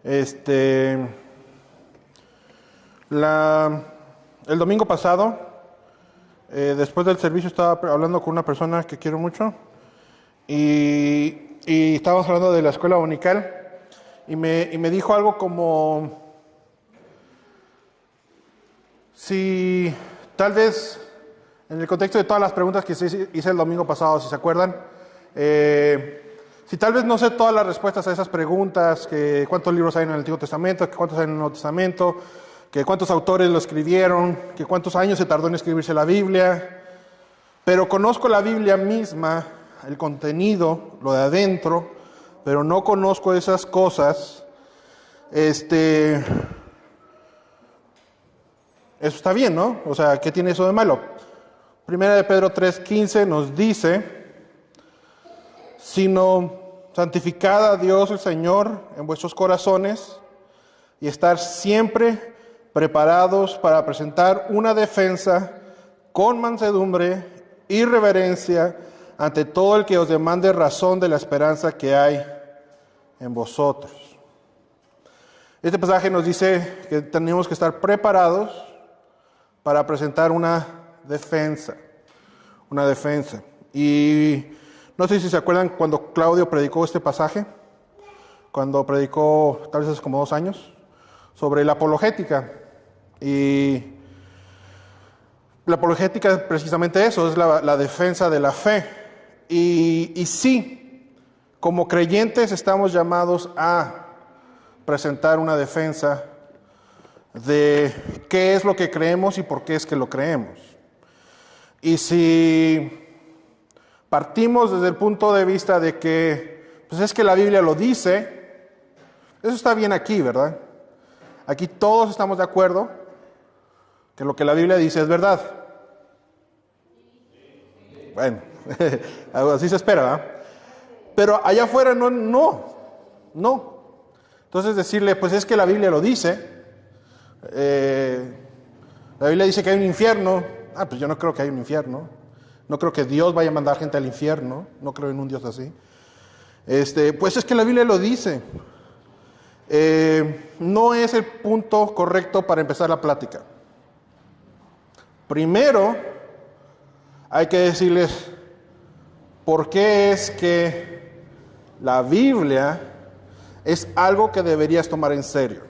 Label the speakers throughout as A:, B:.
A: Este, el domingo pasado, después del servicio, estaba hablando con una persona que quiero mucho y estábamos hablando de la escuela dominical y me dijo algo como, si tal vez en el contexto de todas las preguntas que hice el domingo pasado, si se acuerdan, si tal vez no sé todas las respuestas a esas preguntas, que cuántos libros hay en el Antiguo Testamento, que cuántos hay en el Nuevo Testamento, que cuántos autores lo escribieron, que cuántos años se tardó en escribirse la Biblia, pero conozco la Biblia misma, el contenido, lo de adentro, pero no conozco esas cosas, eso está bien, ¿no? O sea, ¿qué tiene eso de malo? Primera de Pedro 3:15 nos dice, sino santificad a Dios el Señor en vuestros corazones y estar siempre preparados para presentar una defensa con mansedumbre y reverencia ante todo el que os demande razón de la esperanza que hay en vosotros. Este pasaje nos dice que tenemos que estar preparados para presentar una defensa. Y no sé si se acuerdan cuando Claudio predicó este pasaje, cuando predicó tal vez hace como 2 años, sobre la apologética. Y la apologética es precisamente eso, es la defensa de la fe. Y sí, como creyentes estamos llamados a presentar una defensa de qué es lo que creemos y por qué es que lo creemos. Y si partimos desde el punto de vista de que, pues es que la Biblia lo dice, eso está bien aquí, ¿verdad? Aquí todos estamos de acuerdo que lo que la Biblia dice es verdad. Bueno, así se espera, ¿verdad? Pero allá afuera no. Entonces decirle, pues es que la Biblia lo dice, la Biblia dice que hay un infierno, pues yo no creo que hay un infierno. No creo que Dios vaya a mandar gente al infierno. No creo en un Dios así. Pues es que la Biblia lo dice. No es el punto correcto para empezar la plática. Primero, hay que decirles por qué es que la Biblia es algo que deberías tomar en serio.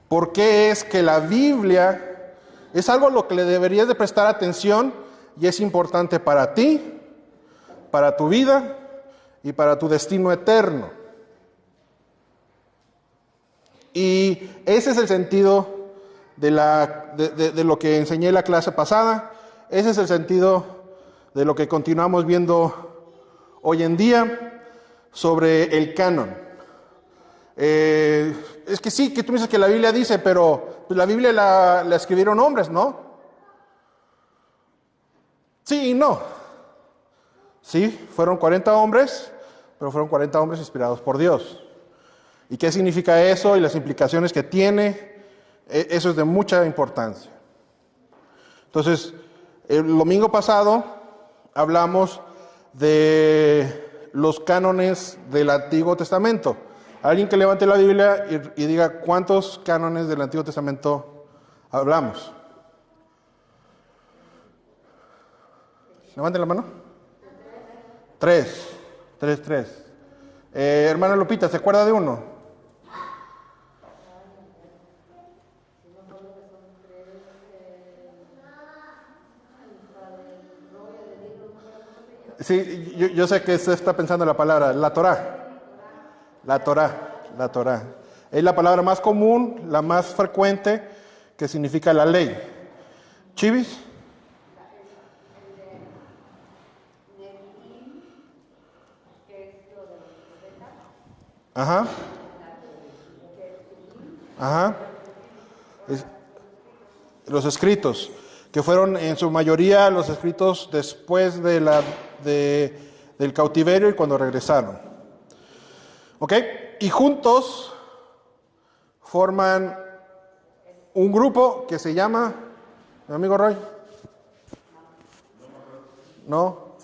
A: ¿Por qué es que la Biblia es algo a lo que le deberías de prestar atención y es importante para ti, para tu vida y para tu destino eterno? Y ese es el sentido de lo que enseñé en la clase pasada. Ese es el sentido de lo que continuamos viendo hoy en día sobre el canon. Es que sí, que tú dices que la Biblia dice, pero pues la Biblia la escribieron hombres, ¿no? Sí y no. Sí, fueron 40 hombres, pero fueron 40 hombres inspirados por Dios. ¿Y qué significa eso y las implicaciones que tiene? Eso es de mucha importancia. Entonces, el domingo pasado hablamos de los cánones del Antiguo Testamento. Alguien que levante la Biblia y diga cuántos cánones del Antiguo Testamento hablamos. Levanten la mano. 3. Hermana Lupita, ¿se acuerda de uno? Sí, yo sé que se está pensando en la palabra, la Torá. La Torá. Es la palabra más común, la más frecuente, que significa la ley. ¿Chivis? Ajá. Los escritos, que fueron en su mayoría los escritos después del cautiverio y cuando regresaron. ¿Ok? Y juntos forman un grupo que se llama, mi amigo Roy. ¿No?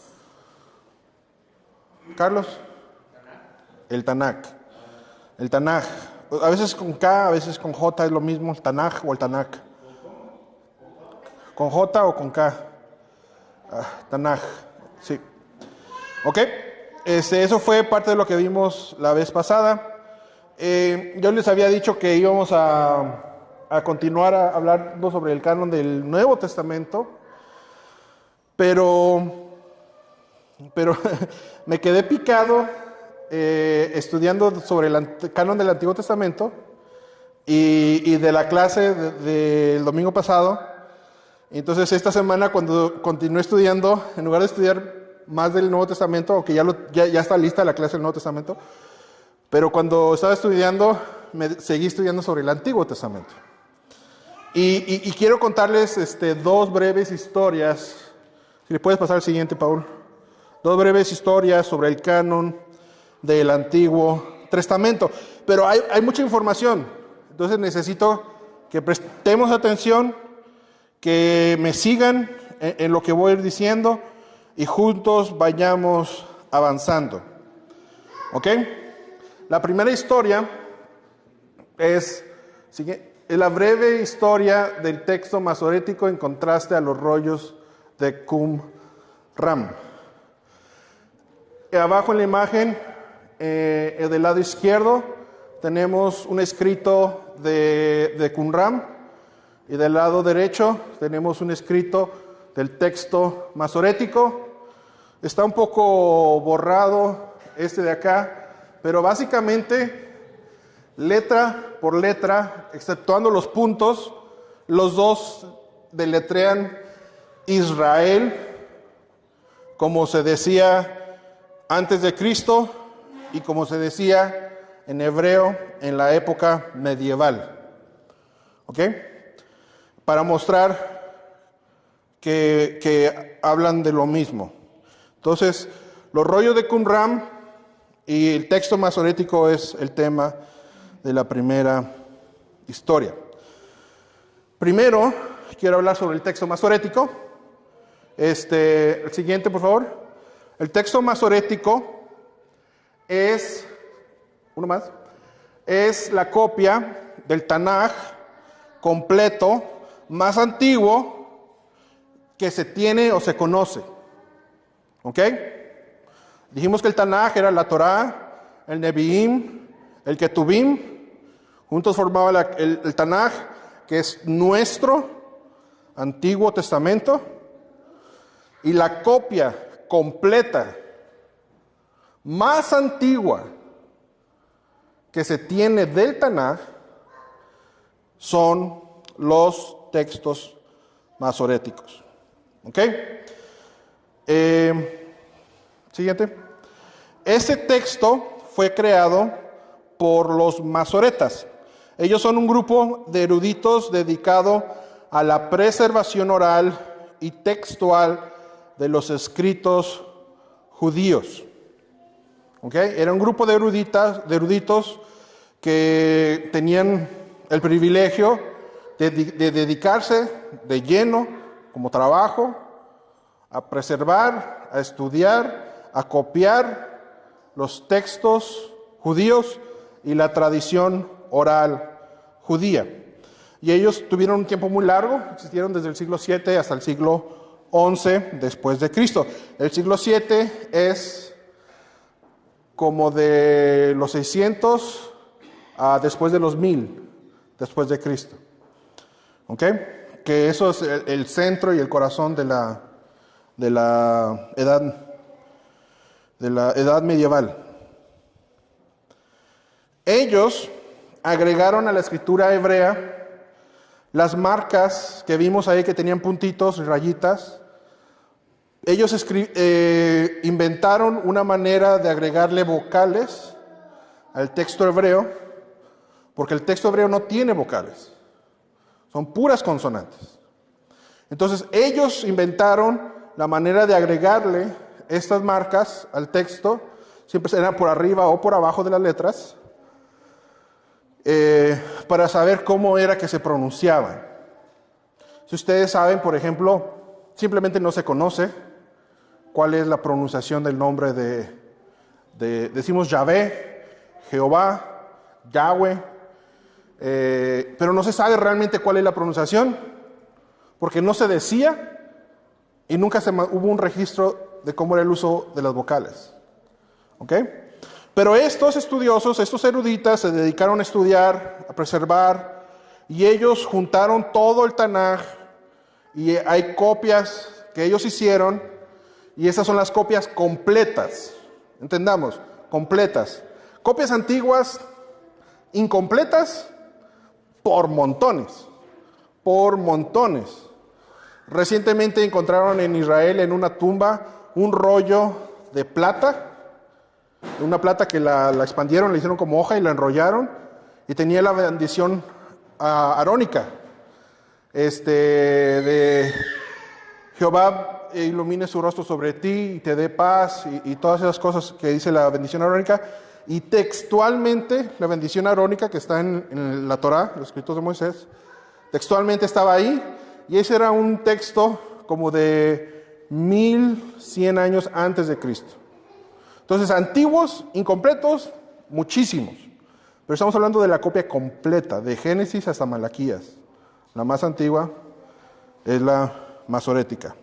A: ¿Carlos? El Tanakh. El Tanaj. A veces con K, a veces con J es lo mismo, el Tanaj o el Tanakh. ¿Con J o con K? Tanaj, sí. ¿Ok? Eso fue parte de lo que vimos la vez pasada. Yo les había dicho que íbamos a continuar hablando sobre el canon del Nuevo Testamento, pero me quedé picado estudiando sobre el canon del Antiguo Testamento y de la clase del domingo pasado. Entonces esta semana, cuando continué estudiando, en lugar de estudiar más del Nuevo Testamento, aunque ya está lista la clase del Nuevo Testamento, pero cuando estaba estudiando, seguí estudiando sobre el Antiguo Testamento. Y quiero contarles dos breves historias. Si le puedes pasar al siguiente, Paul. Dos breves historias sobre el canon del Antiguo Testamento. Pero hay mucha información, entonces necesito que prestemos atención, que me sigan en lo que voy a ir diciendo y juntos vayamos avanzando. ¿Ok? La primera historia es la breve historia del texto masorético en contraste a los rollos de Qumran. Abajo en la imagen, del lado izquierdo, tenemos un escrito de Qumran y del lado derecho tenemos un escrito del texto masorético. Está un poco borrado de acá, pero básicamente, letra por letra, exceptuando los puntos, los dos deletrean Israel, como se decía antes de Cristo y como se decía en hebreo en la época medieval. ¿Ok? Para mostrar que hablan de lo mismo. Entonces, los rollos de Qumran y el texto masorético es el tema de la primera historia. Primero, quiero hablar sobre el texto masorético. El siguiente, por favor. El texto masorético es la copia del Tanaj completo más antiguo que se tiene o se conoce. ¿Ok? Dijimos que el Tanaj era la Torá, el Nevi'im, el Ketubim. Juntos formaban el Tanaj, que es nuestro Antiguo Testamento. Y la copia completa, más antigua que se tiene del Tanaj, son los textos masoréticos. ¿Ok? Siguiente. Este texto fue creado por los masoretas. Ellos son un grupo de eruditos dedicado a la preservación oral y textual de los escritos judíos. ¿Ok? Era un grupo de eruditos que tenían el privilegio de dedicarse de lleno, como trabajo, a preservar, a estudiar, a copiar los textos judíos y la tradición oral judía. Y ellos tuvieron un tiempo muy largo, existieron desde el siglo VII hasta el siglo XI después de Cristo. El siglo VII es como de los 600 a después de los 1000 después de Cristo. ¿Ok? Que eso es el centro y el corazón de la edad medieval. Ellos agregaron a la escritura hebrea las marcas que vimos ahí que tenían puntitos y rayitas. Ellos inventaron una manera de agregarle vocales al texto hebreo, porque el texto hebreo no tiene vocales, son puras consonantes. Entonces ellos inventaron la manera de agregarle estas marcas al texto, siempre eran por arriba o por abajo de las letras, para saber cómo era que se pronunciaban. Si ustedes saben, por ejemplo, simplemente no se conoce cuál es la pronunciación del nombre decimos Yahvé, Jehová, Yahweh, pero no se sabe realmente cuál es la pronunciación, porque no se decía y nunca hubo un registro de cómo era el uso de las vocales. ¿Ok? Pero estos estudiosos, estos eruditas, se dedicaron a estudiar, a preservar, y ellos juntaron todo el Tanaj, y hay copias que ellos hicieron, y esas son las copias completas. Entendamos, completas. Copias antiguas, incompletas, por montones. Por montones. Recientemente encontraron en Israel, en una tumba, un rollo de plata, una plata que la expandieron, la hicieron como hoja y la enrollaron, y tenía la bendición arónica, de Jehová ilumine su rostro sobre ti y te dé paz, y todas esas cosas que dice la bendición arónica. Y textualmente la bendición arónica que está en la Torá, los escritos de Moisés, textualmente estaba ahí, y ese era un texto como de 1100 años antes de Cristo. Entonces, antiguos, incompletos, muchísimos. Pero estamos hablando de la copia completa, de Génesis hasta Malaquías. La más antigua es la masorética.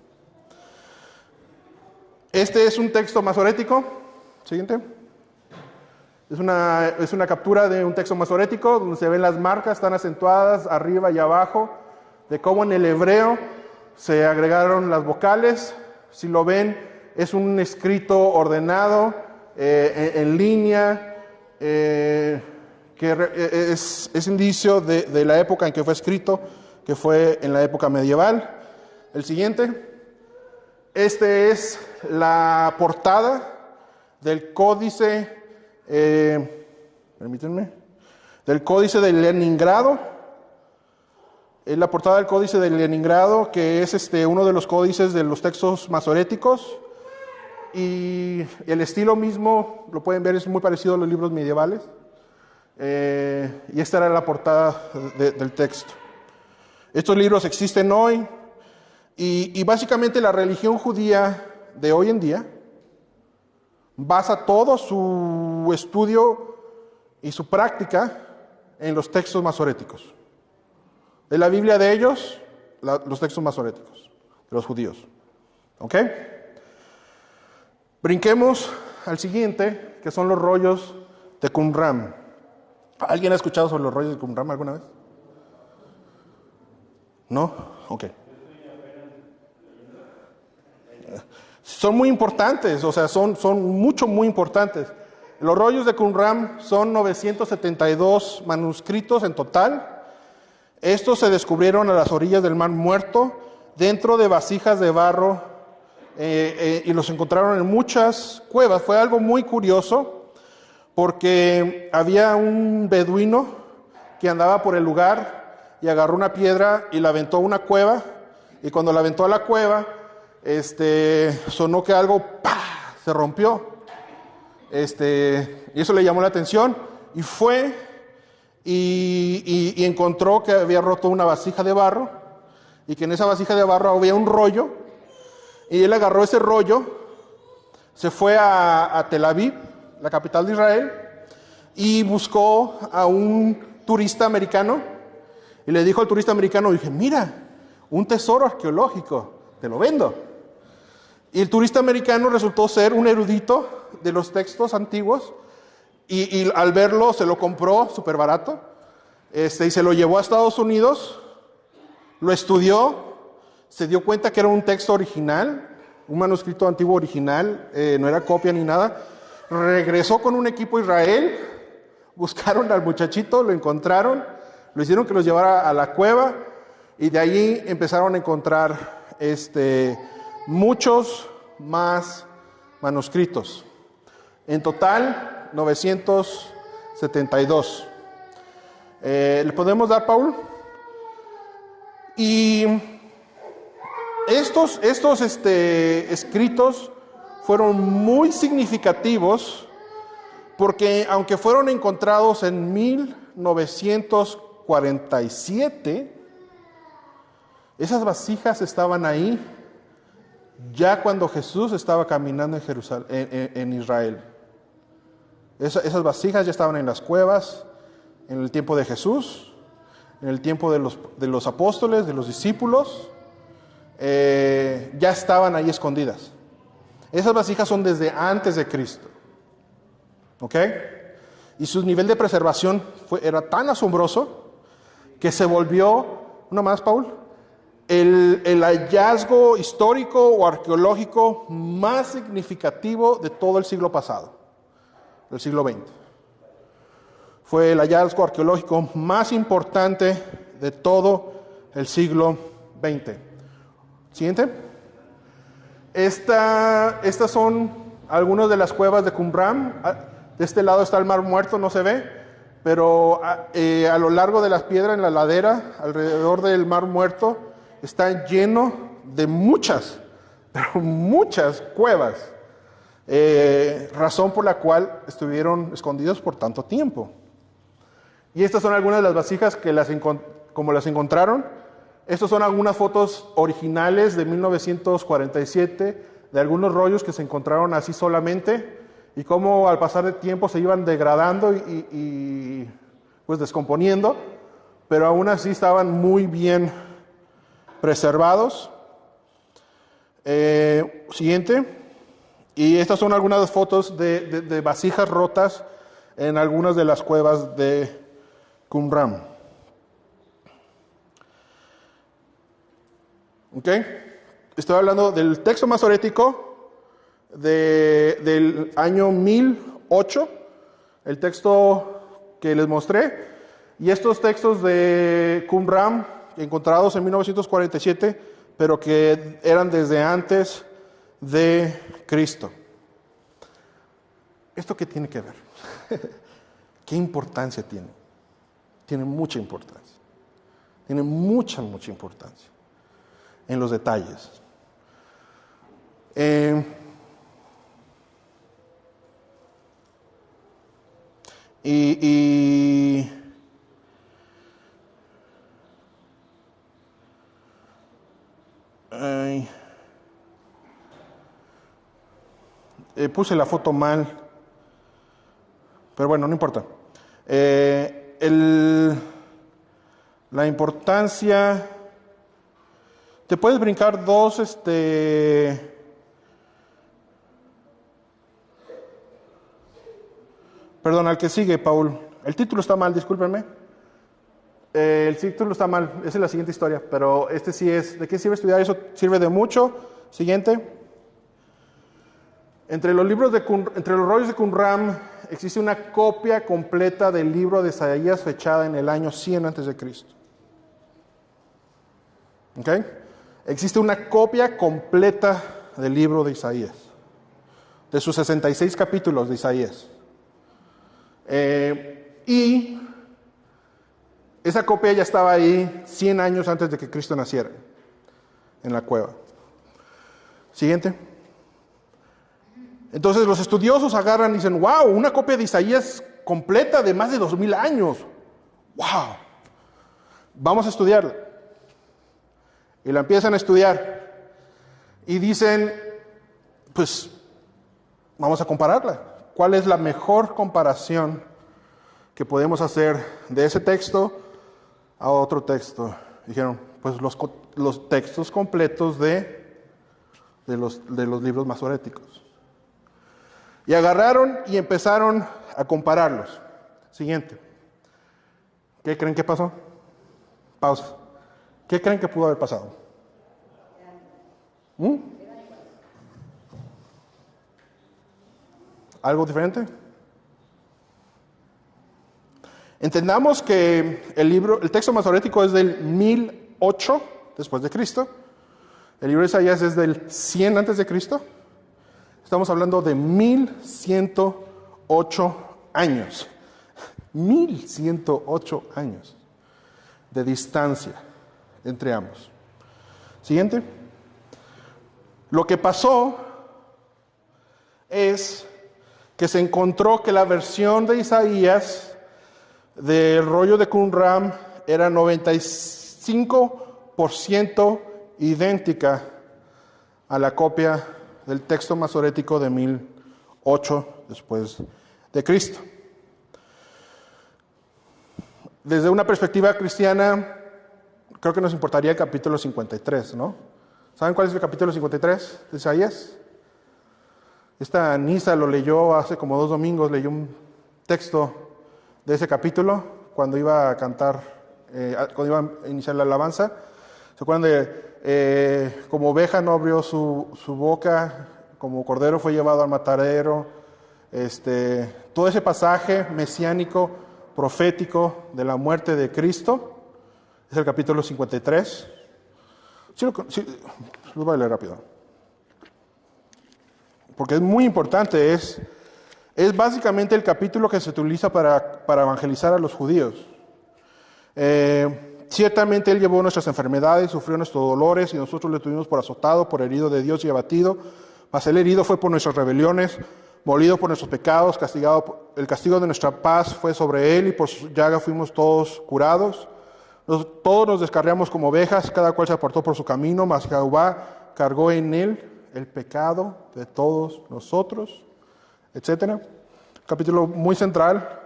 A: Este es un texto masorético. Siguiente. Es una captura de un texto masorético donde se ven las marcas, están acentuadas arriba y abajo, de cómo en el hebreo se agregaron las vocales. Si lo ven, es un escrito ordenado, en línea, que es indicio de la época en que fue escrito, que fue en la época medieval. El siguiente. Este es la portada del códice, permítanme, del códice de Leningrado. Es la portada del códice de Leningrado, que es uno de los códices de los textos masoréticos. Y el estilo mismo, lo pueden ver, es muy parecido a los libros medievales. Y esta era la portada del texto. Estos libros existen hoy, y básicamente la religión judía de hoy en día basa todo su estudio y su práctica en los textos masoréticos. De la Biblia de ellos, los textos masoréticos, de los judíos. ¿Ok? Brinquemos al siguiente, que son los rollos de Qumran. ¿Alguien ha escuchado sobre los rollos de Qumran alguna vez? ¿No? Ok. Son muy importantes, o sea, son muy importantes. Los rollos de Qumran son 972 manuscritos en total. Estos se descubrieron a las orillas del Mar Muerto, dentro de vasijas de barro, y los encontraron en muchas cuevas. Fue algo muy curioso, porque había un beduino que andaba por el lugar y agarró una piedra y la aventó a una cueva, y cuando la aventó a la cueva, sonó que algo ¡pah!, se rompió. Y eso le llamó la atención, y fue y encontró que había roto una vasija de barro, y que en esa vasija de barro había un rollo, y él agarró ese rollo, se fue a Tel Aviv, la capital de Israel, y buscó a un turista americano, y le dijo al turista americano, dije, mira, un tesoro arqueológico, te lo vendo. Y el turista americano resultó ser un erudito de los textos antiguos, y al verlo se lo compró súper barato, y se lo llevó a Estados Unidos, lo estudió, se dio cuenta que era un texto original, un manuscrito antiguo original, no era copia ni nada. Regresó con un equipo a Israel, buscaron al muchachito, lo encontraron, lo hicieron que los llevara a la cueva, y de allí empezaron a encontrar muchos más manuscritos. En total, 972. ¿Le podemos dar, Paul? Y estos escritos fueron muy significativos, porque aunque fueron encontrados en 1947, esas vasijas estaban ahí ya cuando Jesús estaba caminando en Jerusalén, en Israel. Esas vasijas ya estaban en las cuevas, en el tiempo de Jesús, en el tiempo de los apóstoles, de los discípulos, ya estaban ahí escondidas. Esas vasijas son desde antes de Cristo. ¿Ok? Y su nivel de preservación era tan asombroso que se volvió, una más, Paul, el hallazgo histórico o arqueológico más significativo de todo el siglo pasado, del siglo XX. Fue el hallazgo arqueológico más importante de todo el siglo XX. Siguiente. Estas son algunas de las cuevas de Qumran. De este lado está el Mar Muerto, no se ve, pero a lo largo de las piedras en la ladera, alrededor del Mar Muerto, está lleno de muchas cuevas. Razón por la cual estuvieron escondidos por tanto tiempo. Y estas son algunas de las vasijas que como las encontraron. Estas son algunas fotos originales de 1947 de algunos rollos que se encontraron así solamente y cómo al pasar del tiempo se iban degradando y pues descomponiendo, pero aún así estaban muy bien preservados. Siguiente. Y estas son algunas fotos de vasijas rotas en algunas de las cuevas de Qumran. ¿Ok? Estoy hablando del texto masorético del año 1008, el texto que les mostré, y estos textos de Qumran encontrados en 1947, pero que eran desde antes de Cristo. ¿Esto qué tiene que ver? ¿Qué importancia tiene? Tiene mucha importancia. Tiene mucha importancia en los detalles. Puse la foto mal, pero bueno, no importa. La importancia, te puedes brincar dos, perdón, al que sigue, Paul. El título está mal, discúlpenme. El título está mal, esa es la siguiente historia, pero este sí es. ¿De qué sirve estudiar eso? Sirve de mucho. Siguiente. Entre los rollos de Qumran existe una copia completa del libro de Isaías fechada en el año 100 a.C. ¿Ok? Existe una copia completa del libro de Isaías, de sus 66 capítulos de Isaías. Y esa copia ya estaba ahí 100 años antes de que Cristo naciera, en la cueva. Siguiente. Entonces los estudiosos agarran y dicen, wow, una copia de Isaías completa de más de 2000 años. Wow, vamos a estudiarla. Y la empiezan a estudiar. Y dicen, pues, vamos a compararla. ¿Cuál es la mejor comparación que podemos hacer de ese texto a otro texto? Dijeron, pues los textos completos de los libros masoréticos. Y agarraron y empezaron a compararlos. Siguiente. ¿Qué creen que pasó? Pausa. ¿Qué creen que pudo haber pasado? ¿Algo diferente? Entendamos que el texto masorético es del 1008 después de Cristo. El libro de Isaías es del 100 antes de Cristo. Estamos hablando de 1108 años. 1108 años de distancia entre ambos. Siguiente. Lo que pasó es que se encontró que la versión de Isaías del rollo de Qumran era 95% idéntica a la copia del texto masorético de 1008 después de Cristo. Desde una perspectiva cristiana, creo que nos importaría el capítulo 53, ¿no? ¿Saben cuál es el capítulo 53 de Isaías? Esta Nisa lo leyó hace como 2 domingos, leyó un texto de ese capítulo cuando iba a cantar, cuando iba a iniciar la alabanza. ¿Se acuerdan de como oveja no abrió su boca, como cordero fue llevado al matadero? Todo ese pasaje mesiánico, profético de la muerte de Cristo, es el capítulo 53. Lo voy a leer rápido. Porque es muy importante, es básicamente el capítulo que se utiliza para evangelizar a los judíos. Ciertamente Él llevó nuestras enfermedades, sufrió nuestros dolores, y nosotros le tuvimos por azotado, por herido de Dios y abatido. Mas Él herido fue por nuestras rebeliones, molido por nuestros pecados, el castigo de nuestra paz fue sobre Él, y por su llaga fuimos todos curados. Todos nos descarriamos como ovejas, cada cual se apartó por su camino, mas Jehová cargó en Él el pecado de todos nosotros, etc. Capítulo muy central.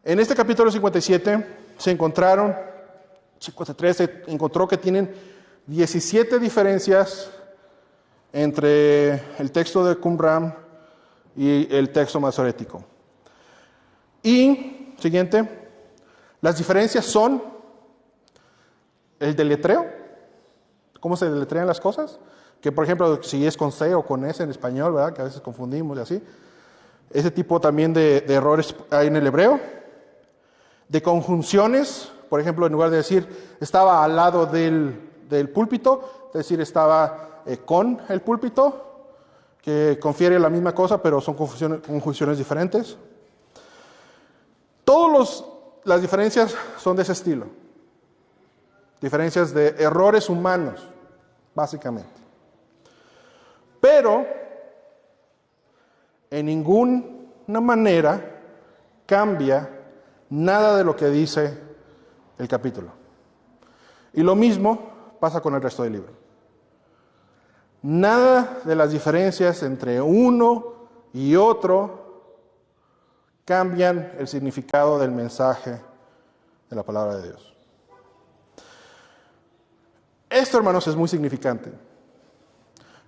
A: En este capítulo 57 53 se encontró que tienen 17 diferencias entre el texto de Qumran y el texto masorético. Y, siguiente, las diferencias son el deletreo, cómo se deletrean las cosas, que por ejemplo, si es con C o con S en español, ¿verdad? Que a veces confundimos y así. Ese tipo también de errores hay en el hebreo. De conjunciones, por ejemplo, en lugar de decir estaba al lado del púlpito, es decir, estaba con el púlpito, que confiere la misma cosa, pero son conjunciones diferentes. Todas las diferencias son de ese estilo. Diferencias de errores humanos, básicamente. Pero, en ninguna manera cambia nada de lo que dice el capítulo. Y lo mismo pasa con el resto del libro. Nada de las diferencias entre uno y otro cambian el significado del mensaje de la palabra de Dios. Esto, hermanos, es muy significante.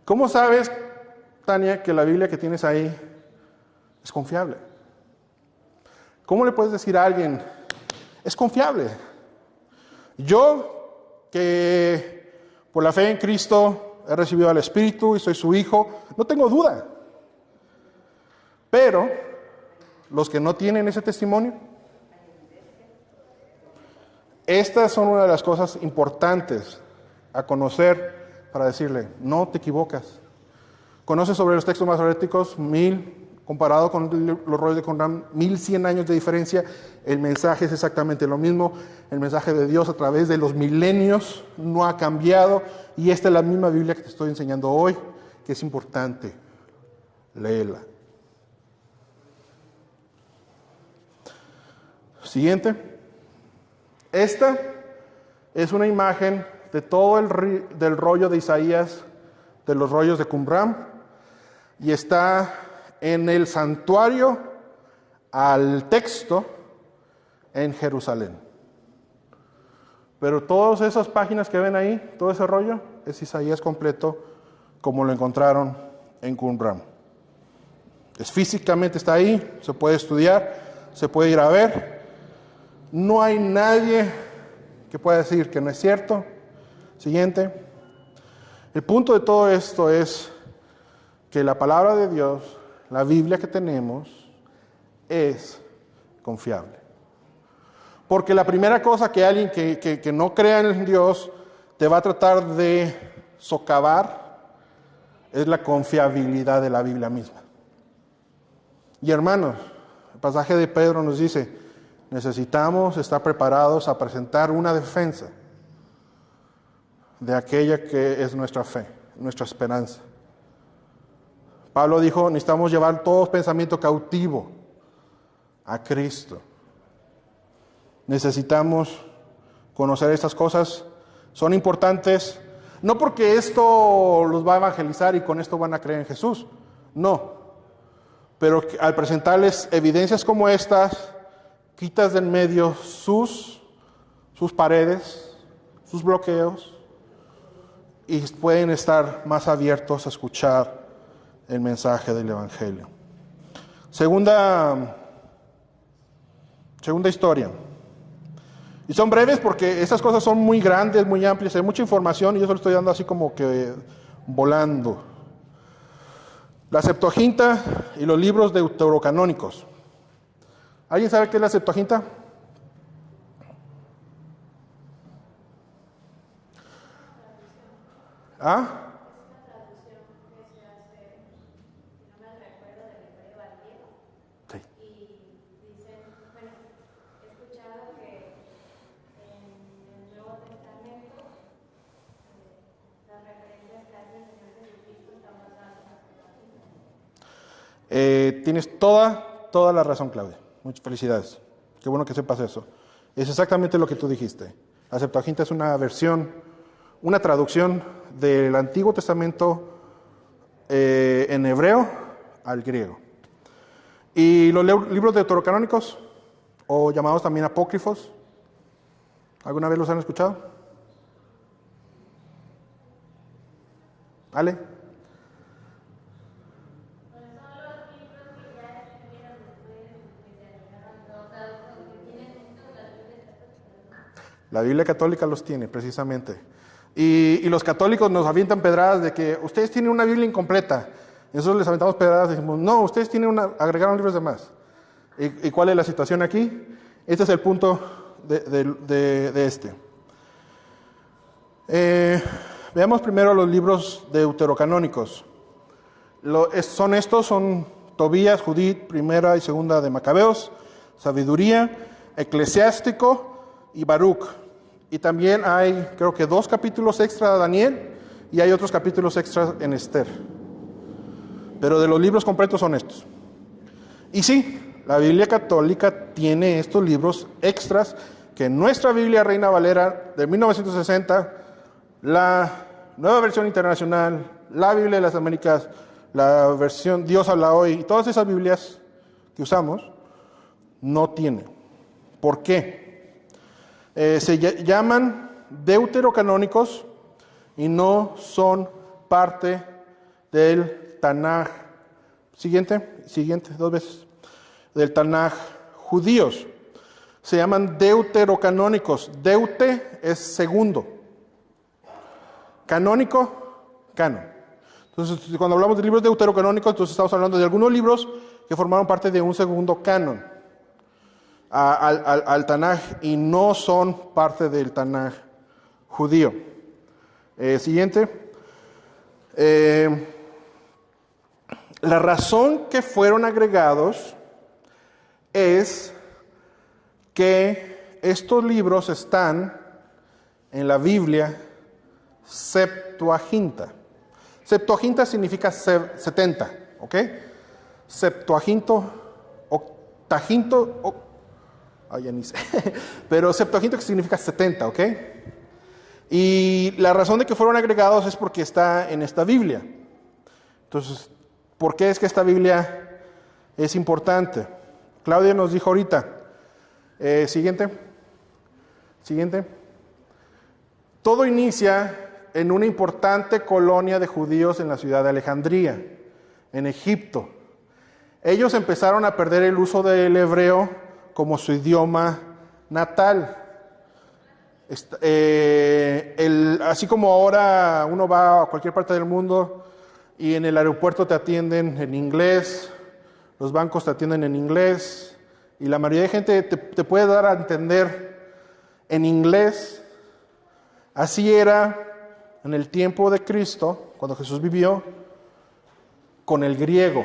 A: ¿Cómo sabes, Tania, que la Biblia que tienes ahí es confiable? ¿Cómo le puedes decir a alguien, es confiable? Yo, que por la fe en Cristo he recibido al Espíritu y soy su hijo, no tengo duda. Pero los que no tienen ese testimonio, estas son una de las cosas importantes a conocer para decirle, no te equivocas. Conoces sobre los textos masoréticos, comparado con los rollos de Qumran, 1100 años de diferencia. El mensaje es exactamente lo mismo. El mensaje de Dios a través de los milenios no ha cambiado. Y esta es la misma Biblia que te estoy enseñando hoy, que es importante. Léela. Siguiente. Esta es una imagen de todo del rollo de Isaías, de los rollos de Qumran, y está en el santuario al texto en Jerusalén. Pero todas esas páginas que ven ahí, todo ese rollo, es Isaías completo, como lo encontraron en Qumran. Físicamente está ahí, se puede estudiar, se puede ir a ver. No hay nadie que pueda decir que no es cierto. Siguiente. El punto de todo esto es que la palabra de Dios, la Biblia que tenemos, es confiable. Porque la primera cosa que alguien que no crea en Dios te va a tratar de socavar es la confiabilidad de la Biblia misma. Y hermanos, el pasaje de Pedro nos dice, necesitamos estar preparados a presentar una defensa de aquella que es nuestra fe, nuestra esperanza. Pablo dijo, necesitamos llevar todo pensamiento cautivo a Cristo. Necesitamos conocer estas cosas. Son importantes, no porque esto los va a evangelizar y con esto van a creer en Jesús. No. Pero al presentarles evidencias como estas, quitas de en medio sus paredes, sus bloqueos, y pueden estar más abiertos a escuchar el mensaje del Evangelio. Segunda historia. Y son breves porque estas cosas son muy grandes, muy amplias, hay mucha información y yo se lo estoy dando así como que volando. La Septuaginta y los libros deuterocanónicos. ¿Alguien sabe qué es la Septuaginta? ¿Ah? Sí. Tienes toda la razón, Claudia. Muchas felicidades. Qué bueno que sepas eso. Es exactamente lo que tú dijiste. La Septuaginta es una versión, una traducción del Antiguo Testamento en hebreo al griego. Y los libros deuterocanónicos, o llamados también apócrifos, ¿alguna vez los han escuchado? ¿Ale? La Biblia católica los tiene, precisamente. Y los católicos nos avientan pedradas de que ustedes tienen una Biblia incompleta. Y nosotros les aventamos pedradas y decimos, no, ustedes agregaron libros de más. ¿Y cuál es la situación aquí? Este es el punto de este. Veamos primero los libros deuterocanónicos. Son Tobías, Judith, Primera y Segunda de Macabeos, Sabiduría, Eclesiástico y Baruch. Y también hay, creo que 2 capítulos extra de Daniel y hay otros capítulos extras en Esther. Pero de los libros completos son estos. Y sí, la Biblia católica tiene estos libros extras que en nuestra Biblia Reina Valera de 1960, la Nueva Versión Internacional, la Biblia de las Américas, la versión Dios habla hoy, y todas esas Biblias que usamos no tienen. ¿Por qué? Se llaman deuterocanónicos y no son parte del Tanaj. Siguiente, 2 veces. Del Tanaj judíos. Se llaman deuterocanónicos. Deute es segundo. Canónico, canon. Entonces, cuando hablamos de libros deuterocanónicos, entonces estamos hablando de algunos libros que formaron parte de un segundo canon. Al Tanaj y no son parte del Tanaj judío. Siguiente. La razón que fueron agregados es que estos libros están en la Biblia Septuaginta. Septuaginta significa 70, ¿ok? Septuaginto, octaginto, ya ni sé. Pero Septuaginta significa 70, ¿ok? Y la razón de que fueron agregados es porque está en esta Biblia. Entonces, ¿por qué es que esta Biblia es importante? Claudia nos dijo ahorita. Siguiente. Todo inicia en una importante colonia de judíos en la ciudad de Alejandría, en Egipto. Ellos empezaron a perder el uso del hebreo como su idioma natal. Así como ahora uno va a cualquier parte del mundo y en el aeropuerto te atienden en inglés, los bancos te atienden en inglés, y la mayoría de gente te puede dar a entender en inglés. Así era en el tiempo de Cristo, cuando Jesús vivió, con el griego.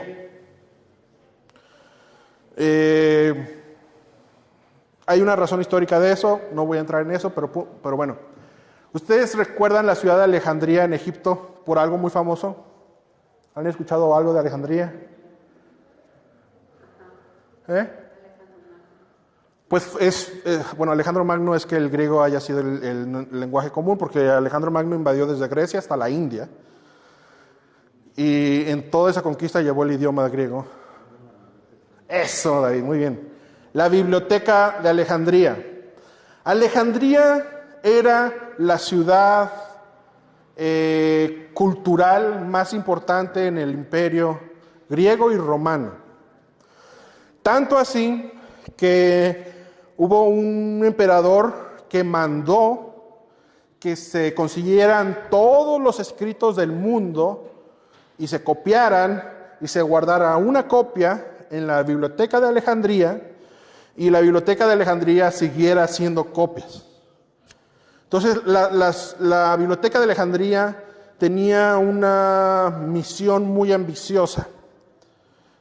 A: Hay una razón histórica de eso, no voy a entrar en eso, pero bueno. ¿Ustedes recuerdan la ciudad de Alejandría en Egipto por algo muy famoso? ¿Han escuchado algo de Alejandría? Pues Alejandro Magno es que el griego haya sido el lenguaje común, porque Alejandro Magno invadió desde Grecia hasta la India. Y en toda esa conquista llevó el idioma griego. Eso, David, muy bien. la Biblioteca de Alejandría. Alejandría era la ciudad cultural más importante en el imperio griego y romano. Tanto así que hubo un emperador que mandó que se consiguieran todos los escritos del mundo y se copiaran y se guardara una copia en la Biblioteca de Alejandría, y la Biblioteca de Alejandría siguiera haciendo copias. Entonces, la Biblioteca de Alejandría tenía una misión muy ambiciosa.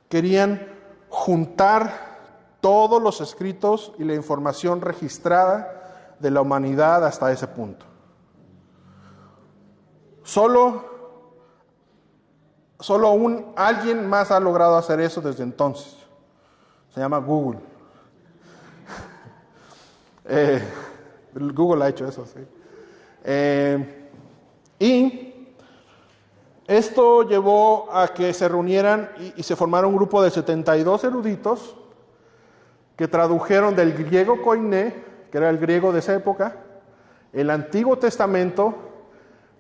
A: Querían juntar todos los escritos y la información registrada de la humanidad hasta ese punto. Solo alguien más ha logrado hacer eso desde entonces. Se llama Google. Google ha hecho eso, sí. Y esto llevó a que se reunieran y se formara un grupo de 72 eruditos que tradujeron del griego koiné, que era el griego de esa época, el Antiguo Testamento,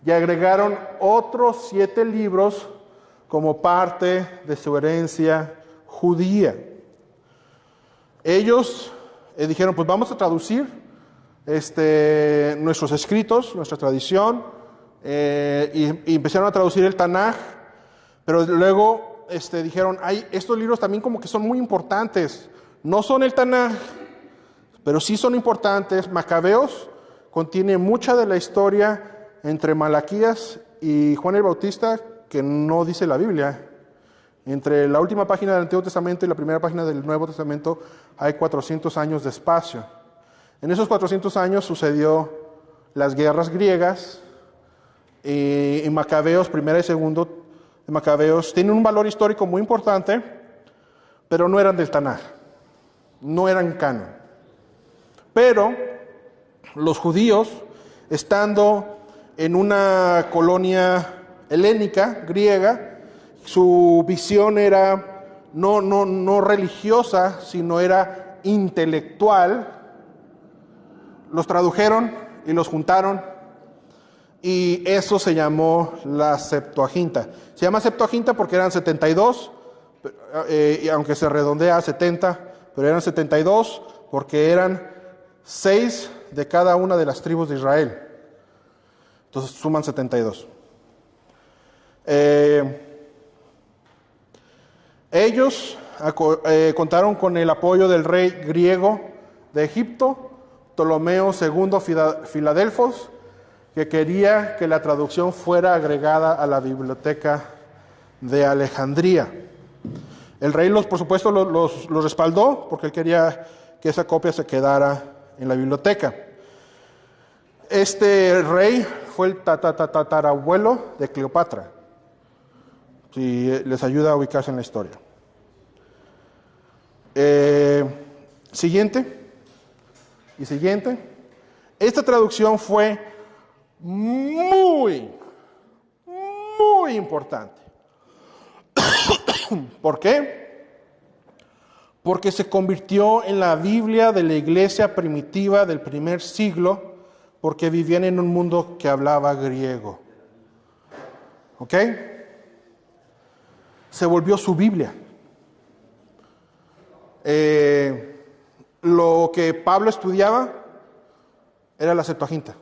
A: y agregaron otros 7 libros como parte de su herencia judía. Ellos dijeron, pues vamos a traducir nuestros escritos, nuestra tradición, y empezaron a traducir el Tanaj, pero luego dijeron, estos libros también como que son muy importantes, no son el Tanaj, pero sí son importantes. Macabeos contiene mucha de la historia entre Malaquías y Juan el Bautista que no dice la Biblia. Entre la última página del Antiguo Testamento y la primera página del Nuevo Testamento hay 400 años de espacio. En esos 400 años sucedió las guerras griegas, y Macabeos, primera y segundo de Macabeos, tienen un valor histórico muy importante, pero no eran del Tanaj, no eran canon. Pero los judíos, estando en una colonia helénica, griega, su visión era no religiosa, sino era intelectual. Los tradujeron y los juntaron, y eso se llamó la Septuaginta. Se llama Septuaginta porque eran 72, y aunque se redondea a 70, pero eran 72 porque eran 6 de cada una de las tribus de Israel. Entonces suman 72. Ellos contaron con el apoyo del rey griego de Egipto, Ptolomeo II Filadelfos, que quería que la traducción fuera agregada a la Biblioteca de Alejandría. El rey, por supuesto, los respaldó porque él quería que esa copia se quedara en la biblioteca. Este rey fue el tatarabuelo de Cleopatra, si les ayuda a ubicarse en la historia. Siguiente. Esta traducción fue muy importante. ¿Por qué? Porque se convirtió en la Biblia de la iglesia primitiva del primer siglo, porque vivían en un mundo que hablaba griego. ¿Ok? Se volvió su Biblia. Lo que Pablo estudiaba era la Septuaginta.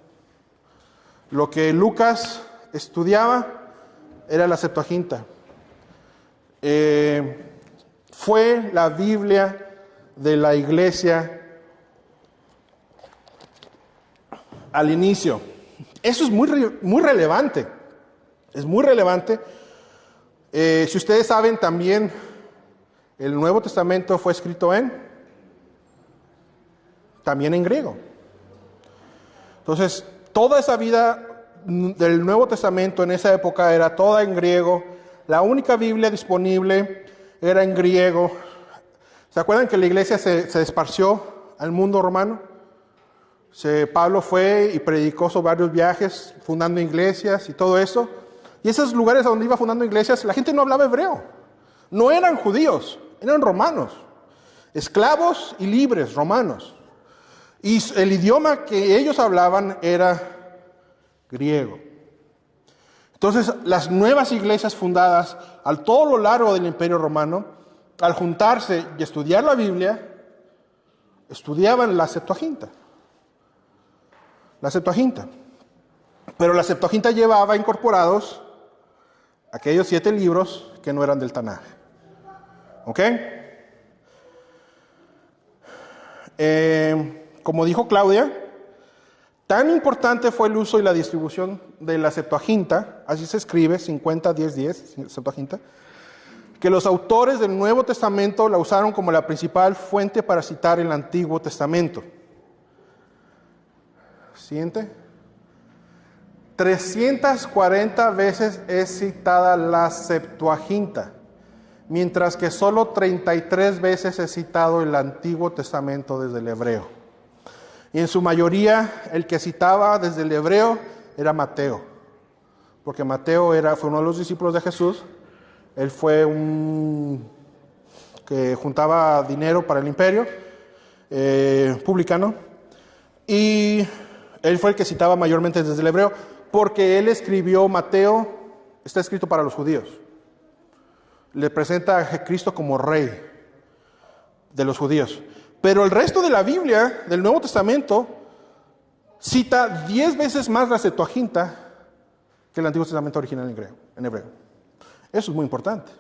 A: Lo que Lucas estudiaba era la Septuaginta. Fue la Biblia de la iglesia al inicio. Eso es muy relevante. Es muy relevante. Si ustedes saben, también el Nuevo Testamento fue escrito también en griego. Entonces, toda esa vida del Nuevo Testamento en esa época era toda en griego. La única Biblia disponible era en griego. ¿Se acuerdan que la iglesia se esparció al mundo romano? Pablo fue y predicó sobre varios viajes, fundando iglesias y todo eso. Y esos lugares donde iba fundando iglesias, la gente no hablaba hebreo. No eran judíos, eran romanos. esclavos y libres romanos. Y el idioma que ellos hablaban era griego. Entonces, las nuevas iglesias fundadas a todo lo largo del Imperio Romano, al juntarse y estudiar la Biblia, estudiaban la Septuaginta. La Septuaginta. Pero la Septuaginta llevaba incorporados aquellos 7 libros que no eran del Tanaj. ¿Ok? Como dijo Claudia, tan importante fue el uso y la distribución de la Septuaginta, así se escribe, 50-10-10, Septuaginta, que los autores del Nuevo Testamento la usaron como la principal fuente para citar el Antiguo Testamento. Siguiente. 340 veces es citada la Septuaginta, mientras que solo 33 veces es citado el Antiguo Testamento desde el hebreo. Y en su mayoría, el que citaba desde el hebreo era Mateo, porque Mateo fue uno de los discípulos de Jesús. Él fue un que juntaba dinero para el imperio, publicano, y él fue el que citaba mayormente desde el hebreo, porque él escribió Mateo, está escrito para los judíos. Le presenta a Cristo como rey de los judíos. Pero el resto de la Biblia, del Nuevo Testamento, cita 10 veces más la Septuaginta que el Antiguo Testamento original en hebreo. Eso es muy importante,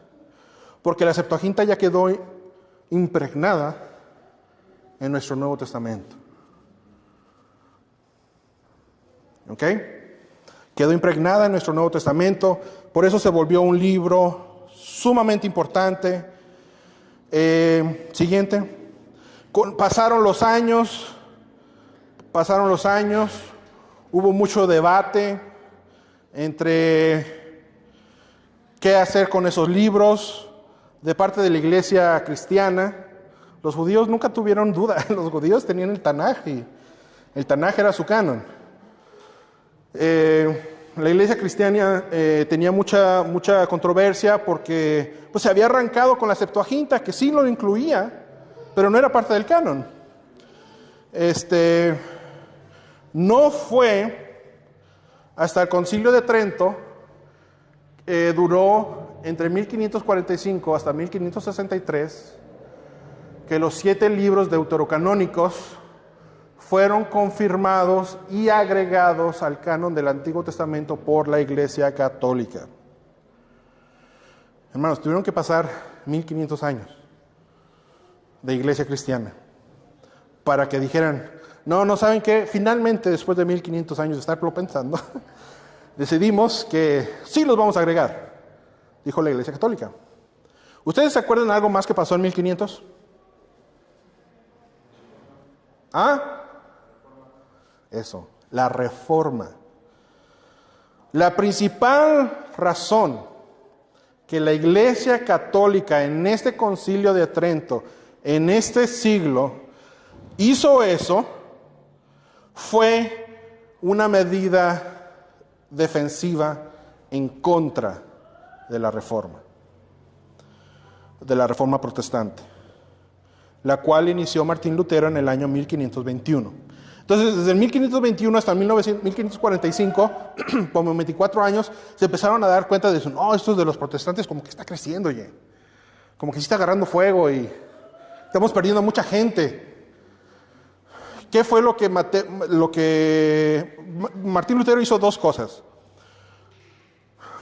A: porque la Septuaginta ya quedó impregnada en nuestro Nuevo Testamento. ¿Ok? Quedó impregnada en nuestro Nuevo Testamento, por eso se volvió un libro sumamente importante. Siguiente. Pasaron los años, hubo mucho debate entre qué hacer con esos libros de parte de la iglesia cristiana. Los judíos nunca tuvieron duda, los judíos tenían el Tanaj y el Tanaj era su canon. La iglesia cristiana tenía mucha controversia porque pues, se había arrancado con la Septuaginta, que sí lo incluía, pero no era parte del canon. No fue hasta el Concilio de Trento, duró entre 1545 hasta 1563, que los 7 libros deuterocanónicos fueron confirmados y agregados al canon del Antiguo Testamento por la Iglesia Católica. Hermanos, tuvieron que pasar 1500 años de iglesia cristiana para que dijeran, no, ¿saben qué? Finalmente, después de 1500 años de estarlo pensando, decidimos que sí los vamos a agregar, dijo la Iglesia Católica. ¿Ustedes se acuerdan de algo más que pasó en 1500? ¿Ah? Eso, la Reforma. La principal razón que la Iglesia Católica en este Concilio de Trento, en este siglo, hizo eso, fue una medida defensiva en contra de la Reforma protestante, la cual inició Martín Lutero en el año 1521. Entonces, desde el 1521 hasta 1545, como 24 años, se empezaron a dar cuenta de eso. No, esto de los protestantes como que está creciendo, oye. Como que sí está agarrando fuego y estamos perdiendo mucha gente. ¿Qué fue lo que Martín Lutero hizo? 2 cosas.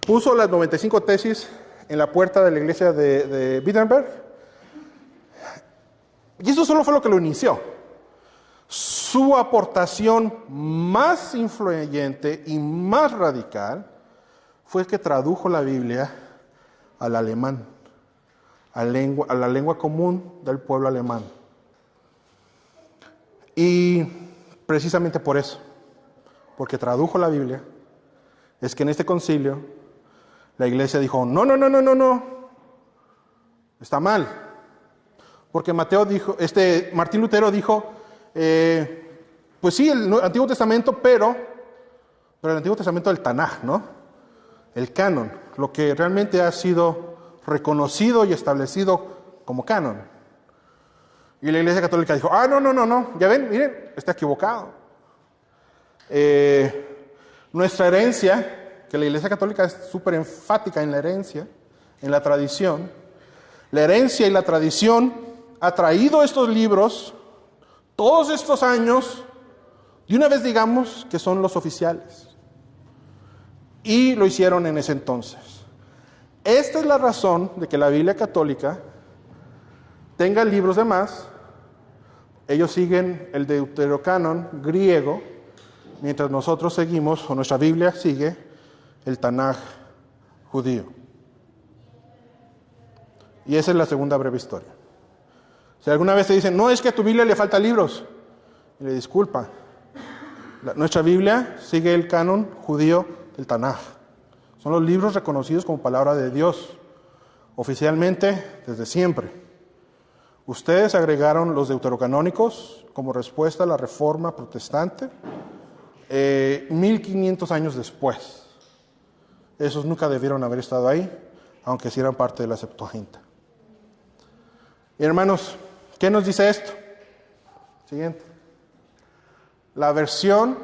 A: Puso las 95 tesis en la puerta de la iglesia de Wittenberg. Y eso solo fue lo que lo inició. Su aportación más influyente y más radical fue que tradujo la Biblia al alemán, a la lengua común del pueblo alemán. Y precisamente por eso, porque tradujo la Biblia, es que en este concilio la iglesia dijo, no, está mal. Porque Martín Lutero dijo, pues sí, el Antiguo Testamento, pero el Antiguo Testamento del Tanaj, ¿no? El canon, lo que realmente ha sido reconocido y establecido como canon. Y la Iglesia Católica dijo, no, ya ven, miren, está equivocado. Nuestra herencia, que la Iglesia Católica es súper enfática en la herencia, en la tradición, la herencia y la tradición ha traído estos libros todos estos años, de una vez digamos que son los oficiales. Y lo hicieron en ese entonces. Esta es la razón de que la Biblia Católica tenga libros de más. Ellos siguen el Deuterocanon griego, mientras nosotros seguimos, o nuestra Biblia sigue, el Tanaj judío. Y esa es la segunda breve historia. Si alguna vez te dicen, no, es que a tu Biblia le faltan libros, y le disculpa. Nuestra Biblia sigue el canon judío del Tanaj. Son los libros reconocidos como palabra de Dios, oficialmente desde siempre. Ustedes agregaron los deuterocanónicos como respuesta a la reforma protestante 1500 años después. Esos nunca debieron haber estado ahí, aunque sí eran parte de la Septuaginta. Y hermanos, ¿qué nos dice esto? Siguiente. La versión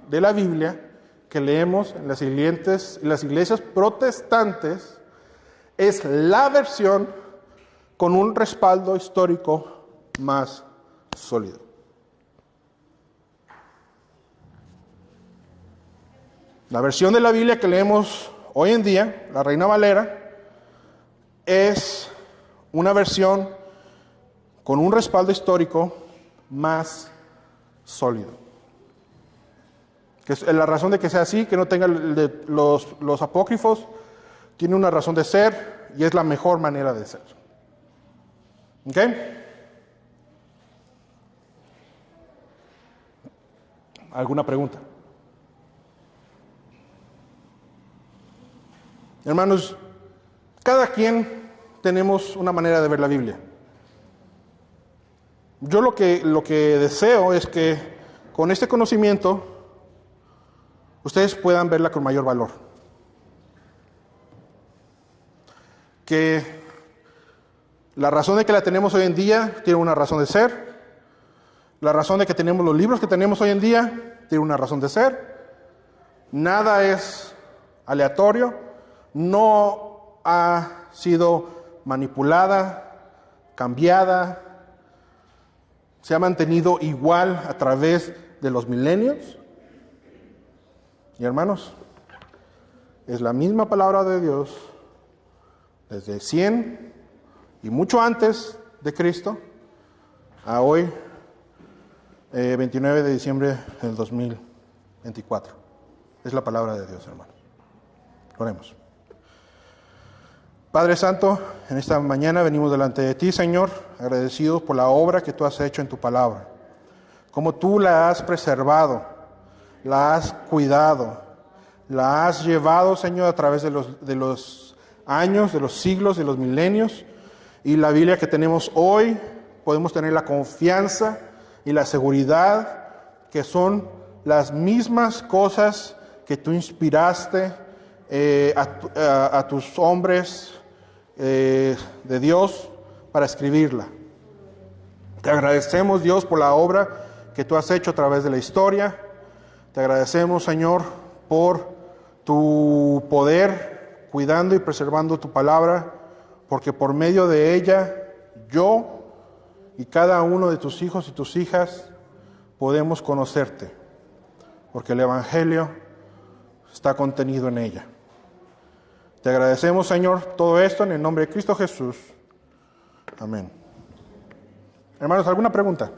A: de la Biblia que leemos en las iglesias protestantes es la versión con un respaldo histórico más sólido. La versión de la Biblia que leemos hoy en día, la Reina Valera, es una versión con un respaldo histórico más sólido. Que es la razón de que sea así, que no tenga los apócrifos, tiene una razón de ser y es la mejor manera de ser. ¿Ok? ¿Alguna pregunta? Hermanos, cada quien tenemos una manera de ver la Biblia. Yo lo que deseo es que con este conocimiento ustedes puedan verla con mayor valor. Que la razón de que la tenemos hoy en día tiene una razón de ser. La razón de que tenemos los libros que tenemos hoy en día tiene una razón de ser. Nada es aleatorio. No ha sido manipulada, cambiada. Se ha mantenido igual a través de los milenios. Y hermanos, es la misma palabra de Dios desde 100 y mucho antes de Cristo a hoy, 29 de diciembre del 2024. Es la palabra de Dios, hermanos. Oremos. Padre Santo, en esta mañana venimos delante de ti, Señor, agradecidos por la obra que tú has hecho en tu palabra. Como tú la has preservado, la has cuidado, la has llevado, Señor, a través de los años, de los siglos, de los milenios. Y la Biblia que tenemos hoy, podemos tener la confianza y la seguridad que son las mismas cosas que tú inspiraste a tus hombres de Dios para escribirla. Te agradecemos, Dios, por la obra que tú has hecho a través de la historia. Te agradecemos, Señor, por tu poder cuidando y preservando tu palabra, porque por medio de ella, yo y cada uno de tus hijos y tus hijas podemos conocerte, porque el Evangelio está contenido en ella. Te agradecemos, Señor, todo esto en el nombre de Cristo Jesús. Amén. Hermanos, ¿alguna pregunta?